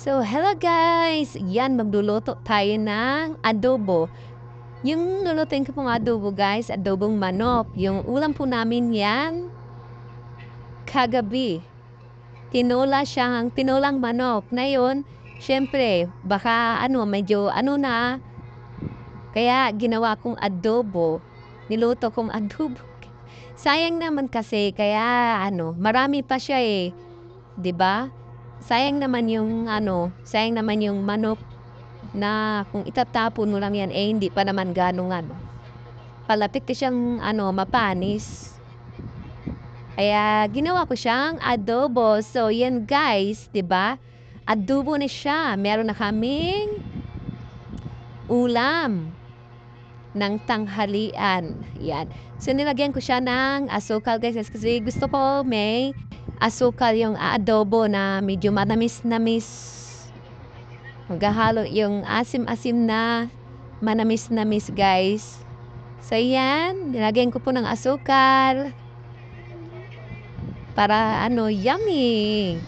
So, hello guys! Yan, magluluto tayo ng adobo. Yung lulutuin ko pong adobo guys, adobong manok. Yung ulam po namin yan, kagabi. Tinulang manok. Na yun, syempre, baka medyo na. Kaya ginawa kong adobo. Niluto kong adobo. Sayang naman kasi, kaya marami pa siya eh. 'Di ba? Sayang naman yung manok na kung itatapon mo lang yan, hindi pa naman ganong palapit ka siyang mapanis. Kaya ginawa ko siyang adobo. So, yan guys, 'di ba? Adobo na siya. Meron na kaming ulam ng tanghalian. Yan. So, nilagyan ko siya ng asukal guys kasi gusto ko may asukal yung adobo na medyo manamis-namis. Maghahalo yung asim-asim na manamis-namis guys. So yan, nilagyan ko po ng asukal para yummy.